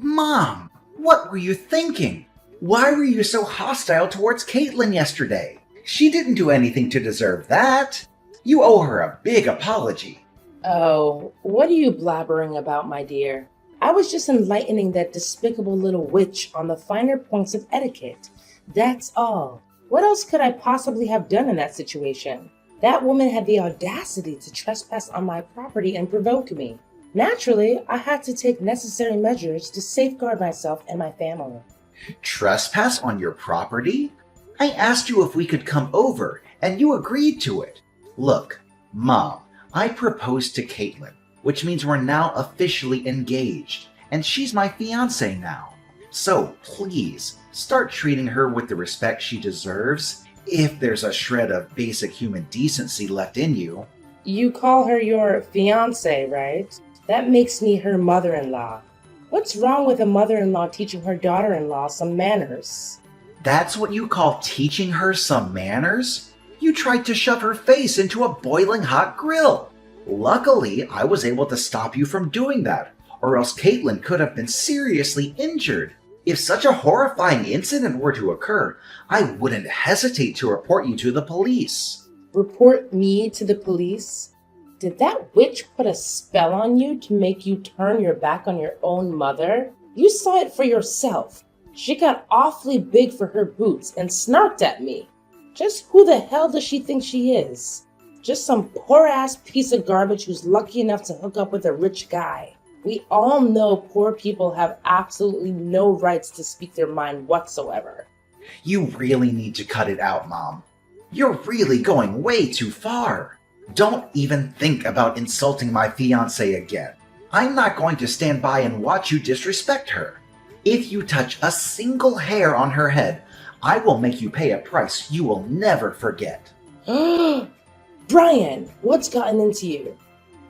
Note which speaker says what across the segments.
Speaker 1: Mom, what were you thinking? Why were you so hostile towards Caitlin yesterday? She didn't do anything to deserve that. You owe her a big apology.
Speaker 2: Oh, what are you blabbering about, my dear? I was just enlightening that despicable little witch on the finer points of etiquette. That's all. What else could I possibly have done in that situation? That woman had the audacity to trespass on my property and provoke me. Naturally, I had to take necessary measures to safeguard myself and my family.
Speaker 1: Trespass on your property? I asked you if we could come over, and you agreed to it. Look, Mom, I proposed to Caitlin, which means we're now officially engaged, and she's my fiancé now. So please, start treating her with the respect she deserves, if there's a shred of basic human decency left in you.
Speaker 2: You call her your fiancé, right? That makes me her mother-in-law. What's wrong with a mother-in-law teaching her daughter-in-law some manners?
Speaker 1: That's what you call teaching her some manners? You tried to shove her face into a boiling hot grill. Luckily, I was able to stop you from doing that, or else Caitlin could have been seriously injured. If such a horrifying incident were to occur, I wouldn't hesitate to report you to the police.
Speaker 2: Report me to the police? Did that witch put a spell on you to make you turn your back on your own mother? You saw it for yourself. She got awfully big for her boots and snarked at me. Just who the hell does she think she is? Just some poor-ass piece of garbage who's lucky enough to hook up with a rich guy. We all know poor people have absolutely no rights to speak their mind whatsoever.
Speaker 1: You really need to cut it out, Mom. You're really going way too far. Don't even think about insulting my fiancé again. I'm not going to stand by and watch you disrespect her. If you touch a single hair on her head, I will make you pay a price you will never forget.
Speaker 2: Brian, what's gotten into you?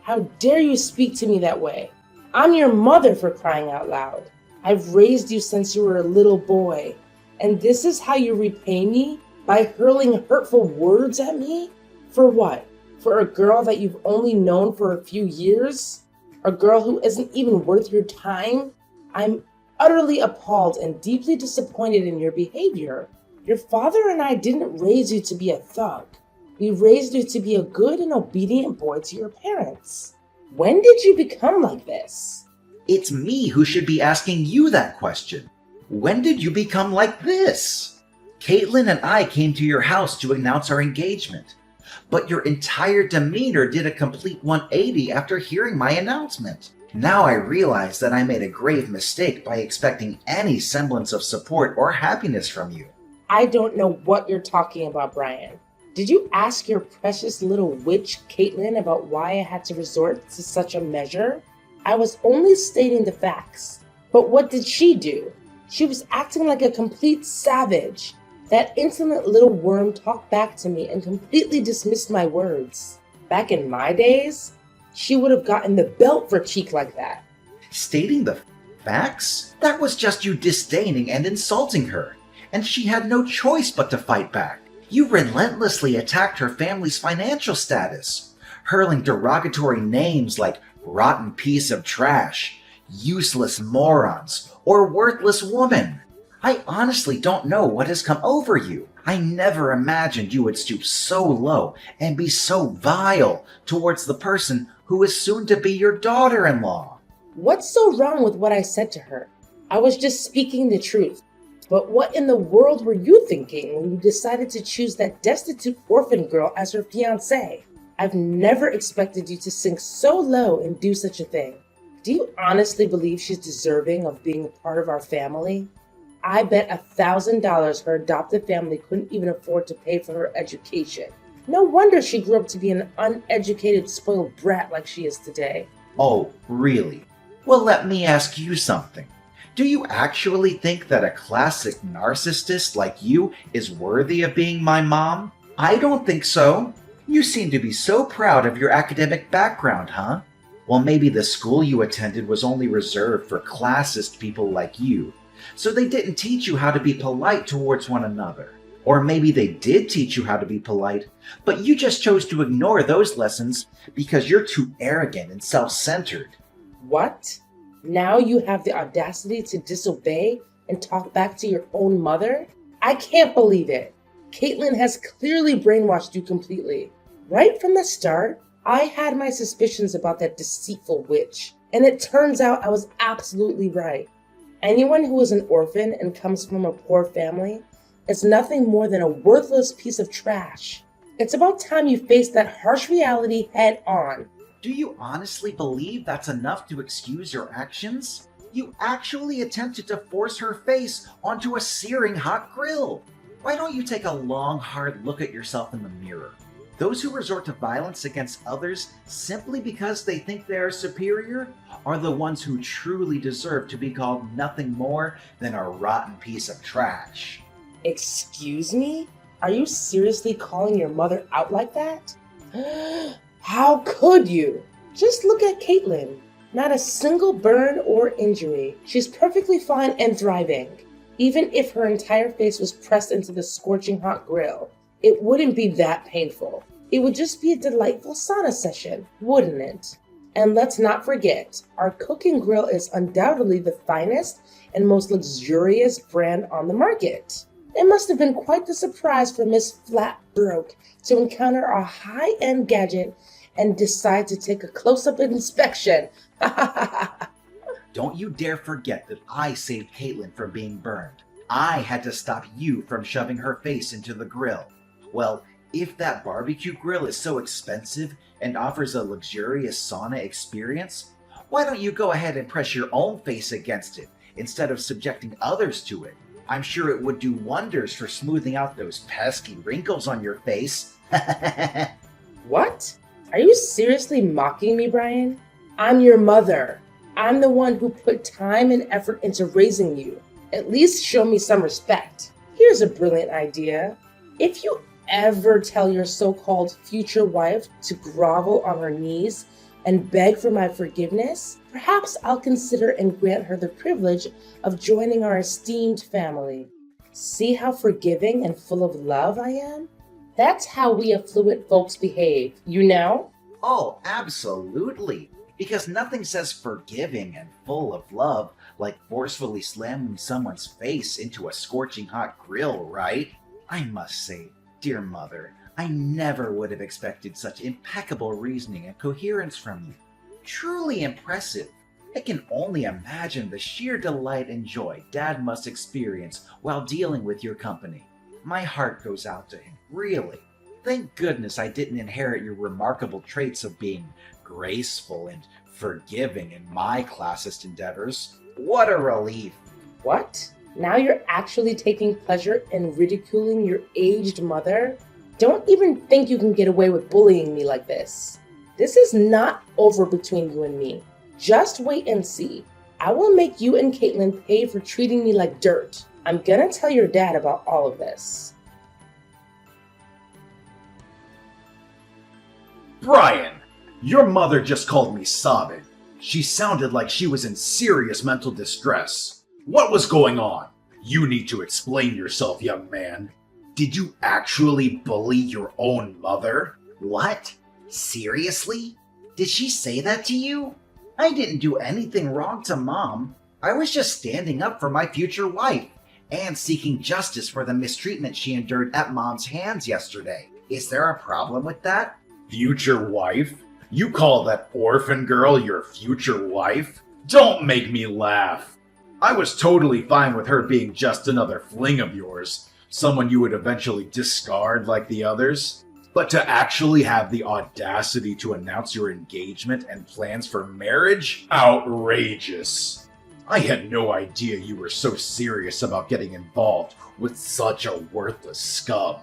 Speaker 2: How dare you speak to me that way? I'm your mother, for crying out loud. I've raised you since you were a little boy. And this is how you repay me? By hurling hurtful words at me? For what? For a girl that you've only known for a few years? A girl who isn't even worth your time? I'm utterly appalled and deeply disappointed in your behavior. Your father and I didn't raise you to be a thug. We raised you to be a good and obedient boy to your parents. When did you become like this?
Speaker 1: It's me who should be asking you that question. When did you become like this? Caitlin and I came to your house to announce our engagement, but your entire demeanor did a complete 180 after hearing my announcement. Now I realize that I made a grave mistake by expecting any semblance of support or happiness from you.
Speaker 2: I don't know what you're talking about, Brian. Did you ask your precious little witch, Caitlin, about why I had to resort to such a measure? I was only stating the facts. But what did she do? She was acting like a complete savage. That insolent little worm talked back to me and completely dismissed my words. Back in my days, she would have gotten the belt for cheek like that.
Speaker 1: Stating the facts? That was just you disdaining and insulting her, and she had no choice but to fight back. You relentlessly attacked her family's financial status, hurling derogatory names like rotten piece of trash, useless morons, or worthless woman. I honestly don't know what has come over you. I never imagined you would stoop so low and be so vile towards the person who is soon to be your daughter-in-law.
Speaker 2: What's so wrong with what I said to her? I was just speaking the truth. But what in the world were you thinking when you decided to choose that destitute orphan girl as her fiancée? I've never expected you to sink so low and do such a thing. Do you honestly believe she's deserving of being a part of our family? I bet $1,000 her adopted family couldn't even afford to pay for her education. No wonder she grew up to be an uneducated, spoiled brat like she is today.
Speaker 1: Oh, really? Well, let me ask you something. Do you actually think that a classic narcissist like you is worthy of being my mom? I don't think so. You seem to be so proud of your academic background, huh? Well, maybe the school you attended was only reserved for classist people like you, so they didn't teach you how to be polite towards one another. Or maybe they did teach you how to be polite, but you just chose to ignore those lessons because you're too arrogant and self-centered.
Speaker 2: What? Now you have the audacity to disobey and talk back to your own mother? I can't believe it. Caitlin has clearly brainwashed you completely. Right from the start, I had my suspicions about that deceitful witch, and it turns out I was absolutely right. Anyone who is an orphan and comes from a poor family is nothing more than a worthless piece of trash. It's about time you face that harsh reality head on.
Speaker 1: Do you honestly believe that's enough to excuse your actions? You actually attempted to force her face onto a searing hot grill. Why don't you take a long, hard look at yourself in the mirror? Those who resort to violence against others simply because they think they are superior are the ones who truly deserve to be called nothing more than a rotten piece of trash.
Speaker 2: Excuse me? Are you seriously calling your mother out like that? How could you? Just look at Caitlin. Not a single burn or injury. She's perfectly fine and thriving. Even if her entire face was pressed into the scorching hot grill, it wouldn't be that painful. It would just be a delightful sauna session, wouldn't it? And let's not forget, our cooking grill is undoubtedly the finest and most luxurious brand on the market. It must have been quite the surprise for Miss Flatbroke to encounter a high-end gadget and decide to take a close-up inspection.
Speaker 1: Don't you dare forget that I saved Caitlin from being burned. I had to stop you from shoving her face into the grill. Well, if that barbecue grill is so expensive and offers a luxurious sauna experience, why don't you go ahead and press your own face against it instead of subjecting others to it? I'm sure it would do wonders for smoothing out those pesky wrinkles on your face.
Speaker 2: What? Are you seriously mocking me, Brian? I'm your mother. I'm the one who put time and effort into raising you. At least show me some respect. Here's a brilliant idea. If you ever tell your so-called future wife to grovel on her knees and beg for my forgiveness, perhaps I'll consider and grant her the privilege of joining our esteemed family. See how forgiving and full of love I am? That's how we affluent folks behave, you know?
Speaker 1: Oh, absolutely. Because nothing says forgiving and full of love like forcefully slamming someone's face into a scorching hot grill, right? I must say, dear mother, I never would have expected such impeccable reasoning and coherence from you. Truly impressive. I can only imagine the sheer delight and joy Dad must experience while dealing with your company. My heart goes out to him, really. Thank goodness I didn't inherit your remarkable traits of being graceful and forgiving in my classist endeavors. What a relief.
Speaker 2: What? Now you're actually taking pleasure in ridiculing your aged mother? Don't even think you can get away with bullying me like this. This is not over between you and me. Just wait and see. I will make you and Caitlin pay for treating me like dirt. I'm gonna tell your dad about all of this.
Speaker 3: Brian, your mother just called me sobbing. She sounded like she was in serious mental distress. What was going on? You need to explain yourself, young man. Did you actually bully your own mother?
Speaker 1: What? Seriously? Did she say that to you? I didn't do anything wrong to Mom. I was just standing up for my future wife and seeking justice for the mistreatment she endured at Mom's hands yesterday. Is there a problem with that?
Speaker 3: Future wife? You call that orphan girl your future wife? Don't make me laugh. I was totally fine with her being just another fling of yours, someone you would eventually discard like the others. But to actually have the audacity to announce your engagement and plans for marriage? Outrageous. I had no idea you were so serious about getting involved with such a worthless scum.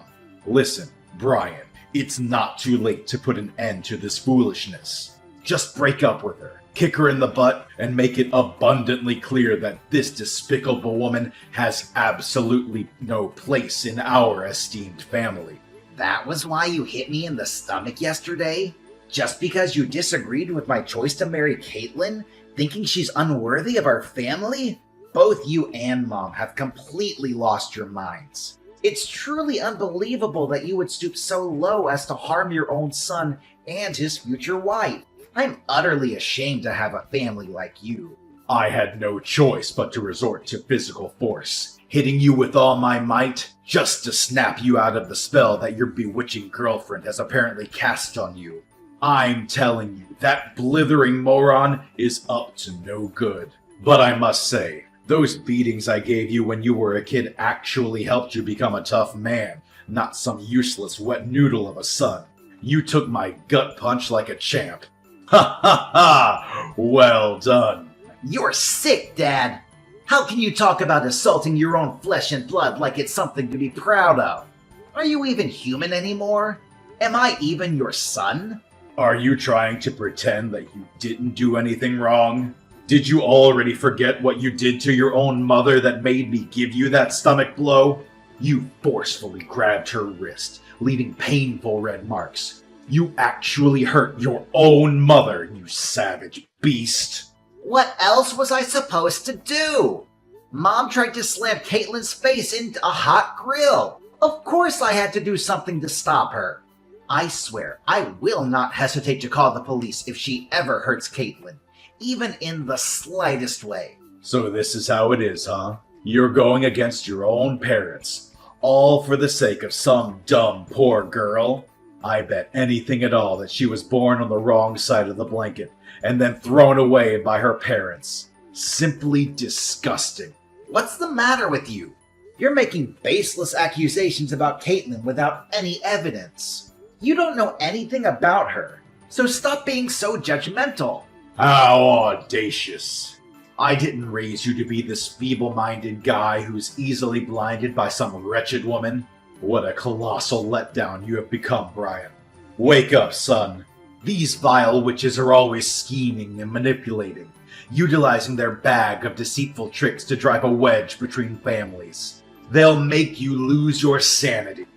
Speaker 3: Listen, Brian, it's not too late to put an end to this foolishness. Just break up with her, kick her in the butt, and make it abundantly clear that this despicable woman has absolutely no place in our esteemed family.
Speaker 1: That was why you hit me in the stomach yesterday? Just because you disagreed with my choice to marry Caitlin, thinking she's unworthy of our family? Both you and Mom have completely lost your minds. It's truly unbelievable that you would stoop so low as to harm your own son and his future wife. I'm utterly ashamed to have a family like you.
Speaker 3: I had no choice but to resort to physical force, hitting you with all my might just to snap you out of the spell that your bewitching girlfriend has apparently cast on you. I'm telling you, that blithering moron is up to no good. But I must say, those beatings I gave you when you were a kid actually helped you become a tough man, not some useless wet noodle of a son. You took my gut punch like a champ. Ha ha ha! Well done.
Speaker 1: You're sick, Dad! How can you talk about assaulting your own flesh and blood like it's something to be proud of? Are you even human anymore? Am I even your son?
Speaker 3: Are you trying to pretend that you didn't do anything wrong? Did you already forget what you did to your own mother that made me give you that stomach blow? You forcefully grabbed her wrist, leaving painful red marks. You actually hurt your own mother, you savage beast.
Speaker 1: What else was I supposed to do? Mom tried to slam Caitlin's face into a hot grill. Of course I had to do something to stop her. I swear, I will not hesitate to call the police if she ever hurts Caitlin, even in the slightest way.
Speaker 3: So this is how it is, huh? You're going against your own parents, all for the sake of some dumb poor girl? I bet anything at all that she was born on the wrong side of the blanket and then thrown away by her parents. Simply disgusting.
Speaker 1: What's the matter with you? You're making baseless accusations about Caitlin without any evidence. You don't know anything about her, so stop being so judgmental.
Speaker 3: How audacious. I didn't raise you to be this feeble-minded guy who's easily blinded by some wretched woman. What a colossal letdown you have become, Brian. Wake up, son. These vile witches are always scheming and manipulating, utilizing their bag of deceitful tricks to drive a wedge between families. They'll make you lose your sanity.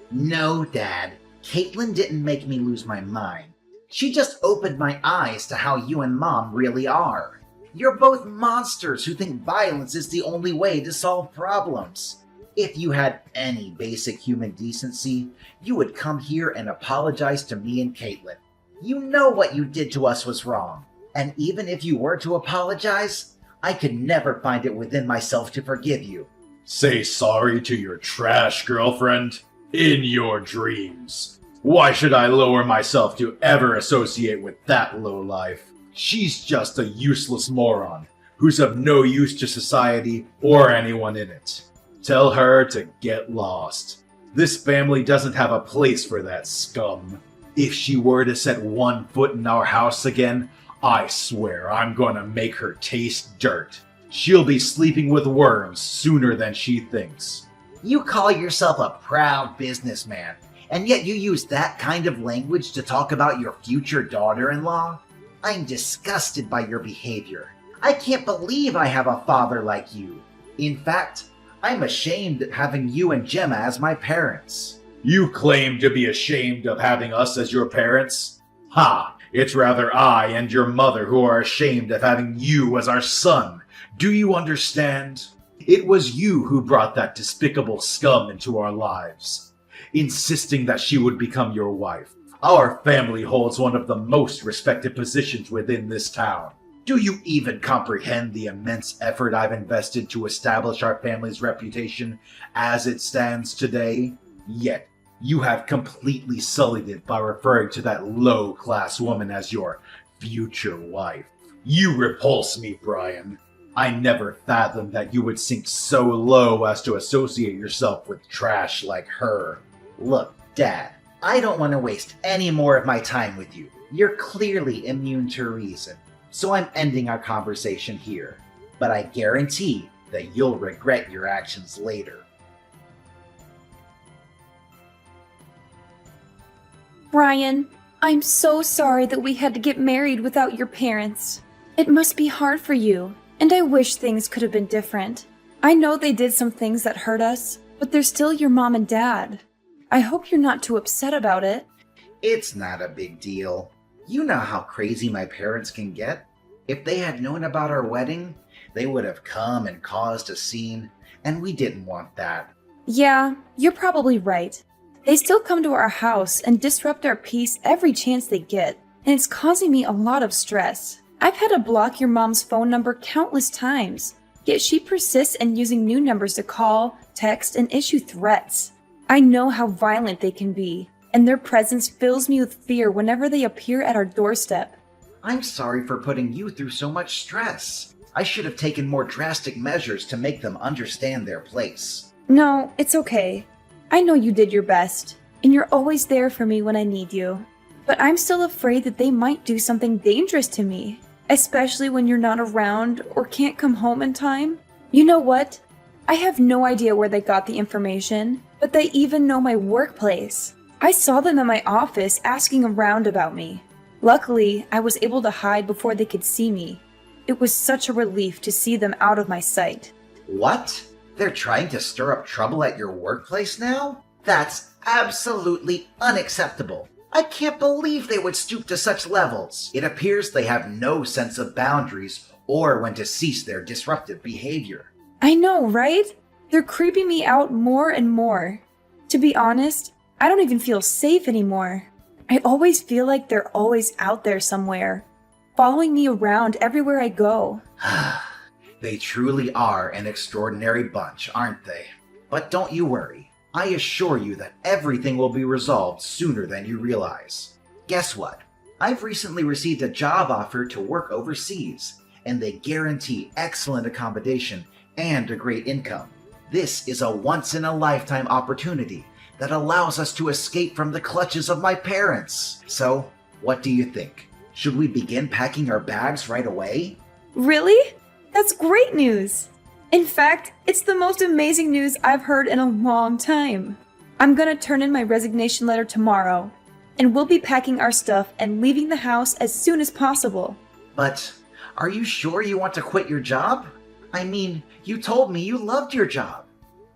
Speaker 1: No, Dad. Caitlin didn't make me lose my mind. She just opened my eyes to how you and Mom really are. You're both monsters who think violence is the only way to solve problems. If you had any basic human decency, you would come here and apologize to me and Caitlin. You know what you did to us was wrong. And even if you were to apologize, I could never find it within myself to forgive you.
Speaker 3: Say sorry to your trash girlfriend? In your dreams. Why should I lower myself to ever associate with that lowlife? She's just a useless moron who's of no use to society or anyone in it. Tell her to get lost. This family doesn't have a place for that scum. If she were to set one foot in our house again, I swear I'm gonna make her taste dirt. She'll be sleeping with worms sooner than she thinks.
Speaker 1: You call yourself a proud businessman, and yet you use that kind of language to talk about your future daughter-in-law? I'm disgusted by your behavior. I can't believe I have a father like you. In fact, I'm ashamed at having you and Gemma as my parents.
Speaker 3: You claim to be ashamed of having us as your parents? Ha! It's rather I and your mother who are ashamed of having you as our son. Do you understand? It was you who brought that despicable scum into our lives, insisting that she would become your wife. Our family holds one of the most respected positions within this town. Do you even comprehend the immense effort I've invested to establish our family's reputation as it stands today? Yet, you have completely sullied it by referring to that low-class woman as your future wife. You repulse me, Brian. I never fathomed that you would sink so low as to associate yourself with trash like her.
Speaker 1: Look, Dad, I don't want to waste any more of my time with you. You're clearly immune to reason, so I'm ending our conversation here. But I guarantee that you'll regret your actions later.
Speaker 4: Brian, I'm so sorry that we had to get married without your parents. It must be hard for you, and I wish things could have been different. I know they did some things that hurt us, but they're still your mom and dad. I hope you're not too upset about it.
Speaker 1: It's not a big deal. You know how crazy my parents can get. If they had known about our wedding, they would have come and caused a scene, and we didn't want that.
Speaker 4: Yeah, you're probably right. They still come to our house and disrupt our peace every chance they get, and it's causing me a lot of stress. I've had to block your mom's phone number countless times, yet she persists in using new numbers to call, text, and issue threats. I know how violent they can be, and their presence fills me with fear whenever they appear at our doorstep.
Speaker 1: I'm sorry for putting you through so much stress. I should have taken more drastic measures to make them understand their place.
Speaker 4: No, it's okay. I know you did your best, and you're always there for me when I need you. But I'm still afraid that they might do something dangerous to me, especially when you're not around or can't come home in time. You know what? I have no idea where they got the information, but they even know my workplace. I saw them in my office asking around about me. Luckily, I was able to hide before they could see me. It was such a relief to see them out of my sight.
Speaker 1: What? They're trying to stir up trouble at your workplace now? That's absolutely unacceptable. I can't believe they would stoop to such levels. It appears they have no sense of boundaries or when to cease their disruptive behavior.
Speaker 4: I know, right? They're creeping me out more and more. To be honest, I don't even feel safe anymore. I always feel like they're always out there somewhere, following me around everywhere I go.
Speaker 1: They truly are an extraordinary bunch, aren't they? But don't you worry. I assure you that everything will be resolved sooner than you realize. Guess what? I've recently received a job offer to work overseas, and they guarantee excellent accommodation and a great income. This is a once-in-a-lifetime opportunity that allows us to escape from the clutches of my parents. So, what do you think? Should we begin packing our bags right away?
Speaker 4: Really? That's great news! In fact, it's the most amazing news I've heard in a long time. I'm gonna turn in my resignation letter tomorrow, and we'll be packing our stuff and leaving the house as soon as possible.
Speaker 1: But are you sure you want to quit your job? I mean, you told me you loved your job.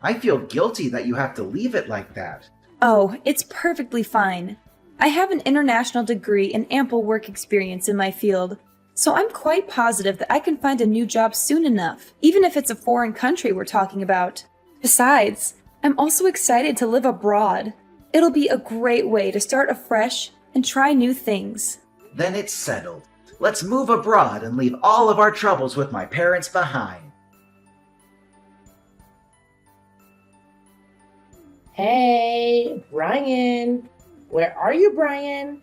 Speaker 1: I feel guilty that you have to leave it like that.
Speaker 4: Oh, it's perfectly fine. I have an international degree and ample work experience in my field, so I'm quite positive that I can find a new job soon enough, even if it's a foreign country we're talking about. Besides, I'm also excited to live abroad. It'll be a great way to start afresh and try new things.
Speaker 1: Then it's settled. Let's move abroad and leave all of our troubles with my parents behind.
Speaker 2: Hey, Brian. Where are you, Brian?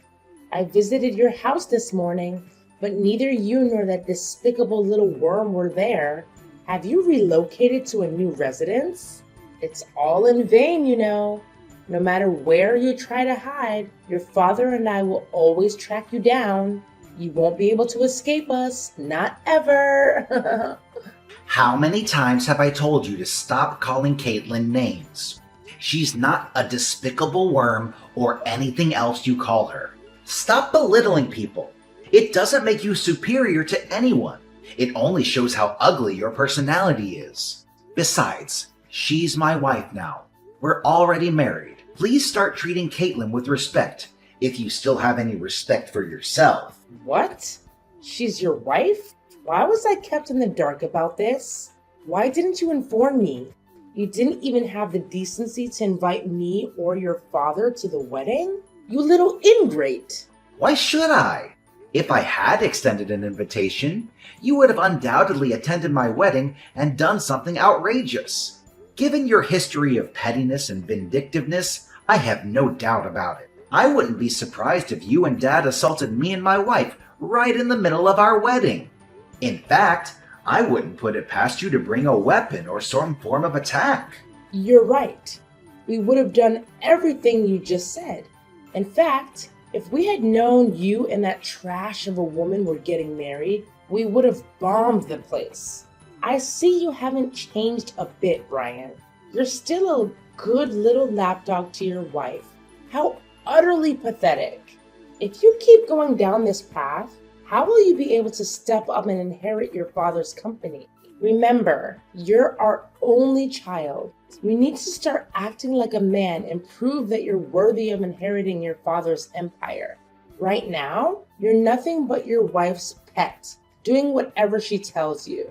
Speaker 2: I visited your house this morning, but neither you nor that despicable little worm were there. Have you relocated to a new residence? It's all in vain, you know. No matter where you try to hide, your father and I will always track you down. You won't be able to escape us. Not ever.
Speaker 1: How many times have I told you to stop calling Caitlin names? She's not a despicable worm or anything else you call her. Stop belittling people. It doesn't make you superior to anyone. It only shows how ugly your personality is. Besides, she's my wife now. We're already married. Please start treating Caitlin with respect, if you still have any respect for yourself.
Speaker 2: What? She's your wife? Why was I kept in the dark about this? Why didn't you inform me? You didn't even have the decency to invite me or your father to the wedding? You little ingrate!
Speaker 1: Why should I? If I had extended an invitation, you would have undoubtedly attended my wedding and done something outrageous. Given your history of pettiness and vindictiveness, I have no doubt about it. I wouldn't be surprised if you and Dad assaulted me and my wife right in the middle of our wedding. In fact, I wouldn't put it past you to bring a weapon or some form of attack.
Speaker 2: You're right. We would have done everything you just said. In fact, if we had known you and that trash of a woman were getting married, we would have bombed the place. I see you haven't changed a bit, Brian. You're still a good little lapdog to your wife. How utterly pathetic. If you keep going down this path, how will you be able to step up and inherit your father's company? Remember, you're our only child. You need to start acting like a man and prove that you're worthy of inheriting your father's empire. Right now, you're nothing but your wife's pet, doing whatever she tells you.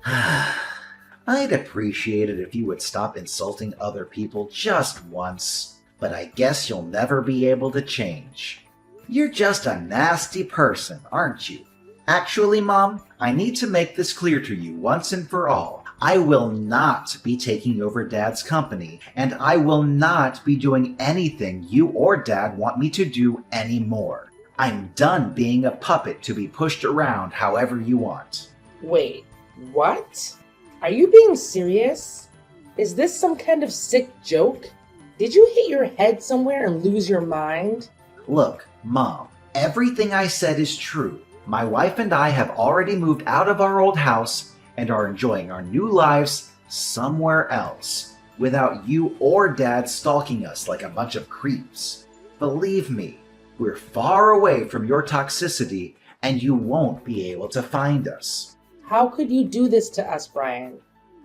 Speaker 1: I'd appreciate it if you would stop insulting other people just once, but I guess you'll never be able to change. You're just a nasty person, aren't you? Actually, Mom, I need to make this clear to you once and for all. I will not be taking over Dad's company, and I will not be doing anything you or Dad want me to do anymore. I'm done being a puppet to be pushed around however you want.
Speaker 2: Wait, what? Are you being serious? Is this some kind of sick joke? Did you hit your head somewhere and lose your mind?
Speaker 1: Look, Mom, everything I said is true. My wife and I have already moved out of our old house and are enjoying our new lives somewhere else, without you or Dad stalking us like a bunch of creeps. Believe me, we're far away from your toxicity and you won't be able to find us.
Speaker 2: How could you do this to us, Brian?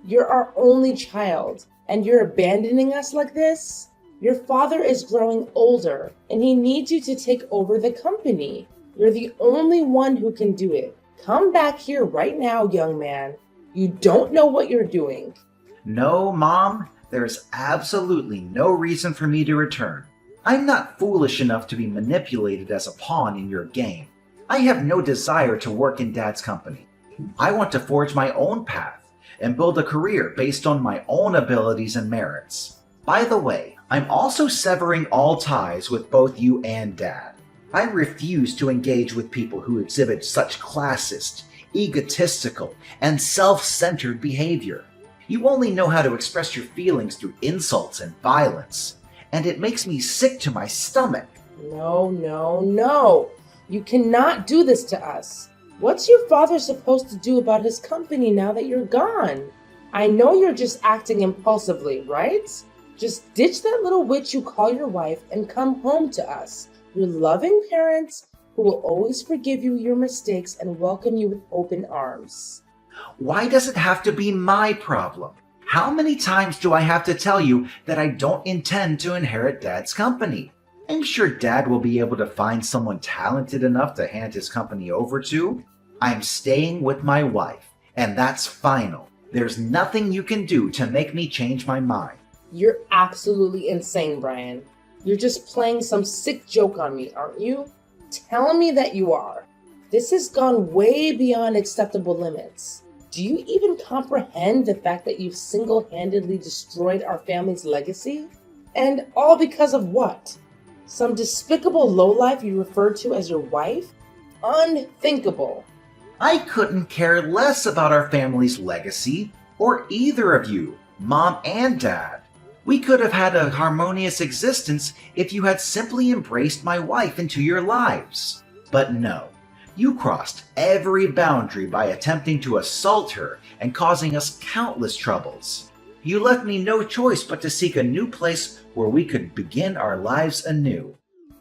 Speaker 2: You're our only child, and you're abandoning us like this? Your father is growing older, and he needs you to take over the company. You're the only one who can do it. Come back here right now, young man. You don't know what you're doing.
Speaker 1: No, Mom, there's absolutely no reason for me to return. I'm not foolish enough to be manipulated as a pawn in your game. I have no desire to work in Dad's company. I want to forge my own path and build a career based on my own abilities and merits. By the way, I'm also severing all ties with both you and Dad. I refuse to engage with people who exhibit such classist, egotistical, and self-centered behavior. You only know how to express your feelings through insults and violence, and it makes me sick to my stomach.
Speaker 2: No. You cannot do this to us. What's your father supposed to do about his company now that you're gone? I know you're just acting impulsively, right? Just ditch that little witch you call your wife and come home to us. Your loving parents who will always forgive you your mistakes and welcome you with open arms.
Speaker 1: Why does it have to be my problem? How many times do I have to tell you that I don't intend to inherit Dad's company? I'm sure Dad will be able to find someone talented enough to hand his company over to. I'm staying with my wife, and that's final. There's nothing you can do to make me change my mind.
Speaker 2: You're absolutely insane, Brian. You're just playing some sick joke on me, aren't you? Tell me that you are. This has gone way beyond acceptable limits. Do you even comprehend the fact that you've single-handedly destroyed our family's legacy? And all because of what? Some despicable lowlife you refer to as your wife? Unthinkable.
Speaker 1: I couldn't care less about our family's legacy, or either of you, Mom and Dad. We could have had a harmonious existence if you had simply embraced my wife into your lives. But no, you crossed every boundary by attempting to assault her and causing us countless troubles. You left me no choice but to seek a new place where we could begin our lives anew.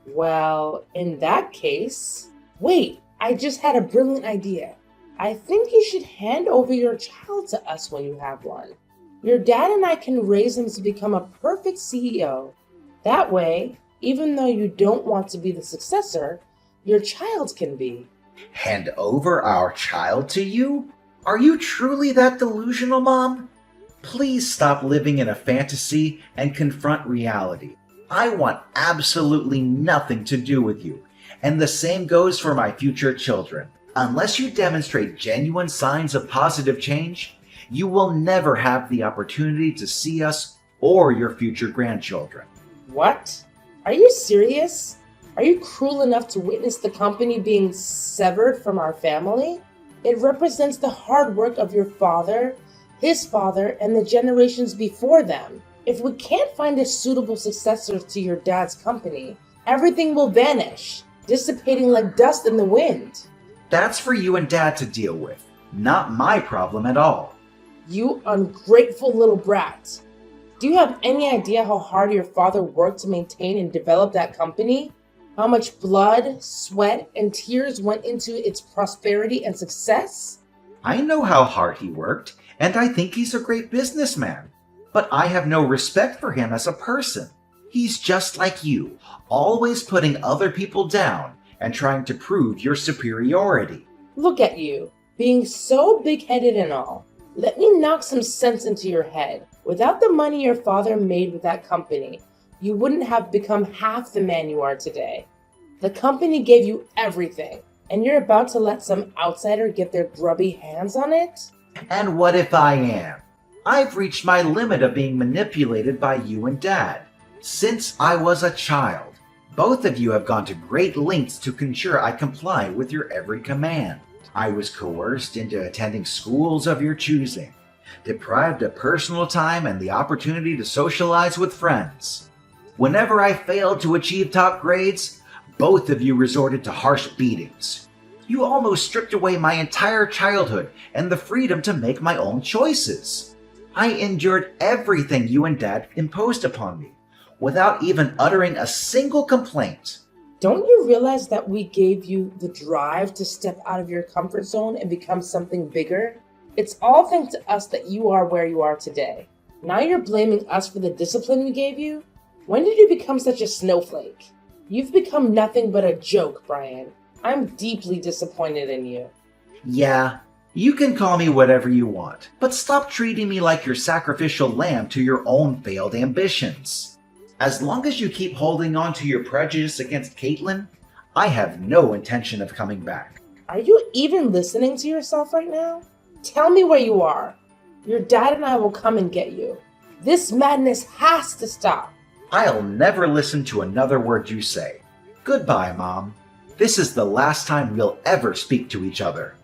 Speaker 2: Well, in that case... Wait, I just had a brilliant idea. I think you should hand over your child to us when you have one. Your dad and I can raise him to become a perfect CEO. That way, even though you don't want to be the successor, your child can be.
Speaker 1: Hand over our child to you? Are you truly that delusional, Mom? Please stop living in a fantasy and confront reality. I want absolutely nothing to do with you, and the same goes for my future children. Unless you demonstrate genuine signs of positive change, you will never have the opportunity to see us or your future grandchildren.
Speaker 2: What? Are you serious? Are you cruel enough to witness the company being severed from our family? It represents the hard work of your father, his father, and the generations before them. If we can't find a suitable successor to your dad's company, everything will vanish, dissipating like dust in the wind.
Speaker 1: That's for you and Dad to deal with, not my problem at all.
Speaker 2: You ungrateful little brat. Do you have any idea how hard your father worked to maintain and develop that company? How much blood, sweat, and tears went into its prosperity and success?
Speaker 1: I know how hard he worked, and I think he's a great businessman. But I have no respect for him as a person. He's just like you, always putting other people down and trying to prove your superiority.
Speaker 2: Look at you, being so big-headed and all. Let me knock some sense into your head. Without the money your father made with that company, you wouldn't have become half the man you are today. The company gave you everything. And you're about to let some outsider get their grubby hands on it?
Speaker 1: And what if I am? I've reached my limit of being manipulated by you and Dad. Since I was a child, both of you have gone to great lengths to ensure I comply with your every command. I was coerced into attending schools of your choosing, deprived of personal time and the opportunity to socialize with friends. Whenever I failed to achieve top grades, both of you resorted to harsh beatings. You almost stripped away my entire childhood and the freedom to make my own choices. I endured everything you and Dad imposed upon me, without even uttering a single complaint.
Speaker 2: Don't you realize that we gave you the drive to step out of your comfort zone and become something bigger? It's all thanks to us that you are where you are today. Now you're blaming us for the discipline we gave you? When did you become such a snowflake? You've become nothing but a joke, Brian. I'm deeply disappointed in you.
Speaker 1: Yeah, you can call me whatever you want, but stop treating me like your sacrificial lamb to your own failed ambitions. As long as you keep holding on to your prejudice against Caitlin, I have no intention of coming back.
Speaker 2: Are you even listening to yourself right now? Tell me where you are. Your dad and I will come and get you. This madness has to stop.
Speaker 1: I'll never listen to another word you say. Goodbye, Mom. This is the last time we'll ever speak to each other.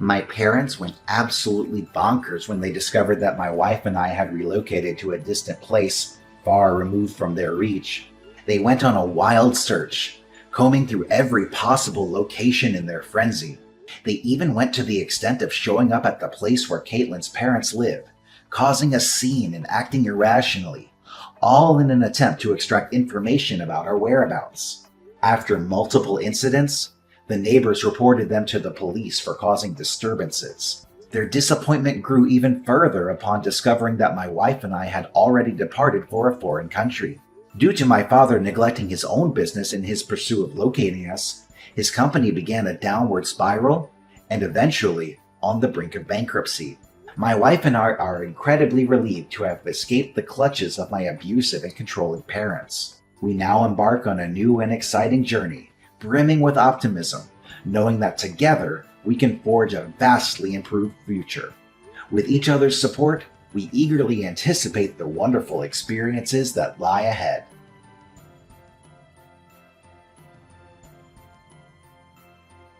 Speaker 1: My parents went absolutely bonkers when they discovered that my wife and I had relocated to a distant place far removed from their reach. They went on a wild search, combing through every possible location in their frenzy. They even went to the extent of showing up at the place where Caitlin's parents live, causing a scene and acting irrationally, all in an attempt to extract information about our whereabouts. After multiple incidents, the neighbors reported them to the police for causing disturbances. Their disappointment grew even further upon discovering that my wife and I had already departed for a foreign country. Due to my father neglecting his own business in his pursuit of locating us, his company began a downward spiral and eventually on the brink of bankruptcy. My wife and I are incredibly relieved to have escaped the clutches of my abusive and controlling parents. We now embark on a new and exciting journey, brimming with optimism, knowing that together we can forge a vastly improved future. With each other's support, we eagerly anticipate the wonderful experiences that lie ahead.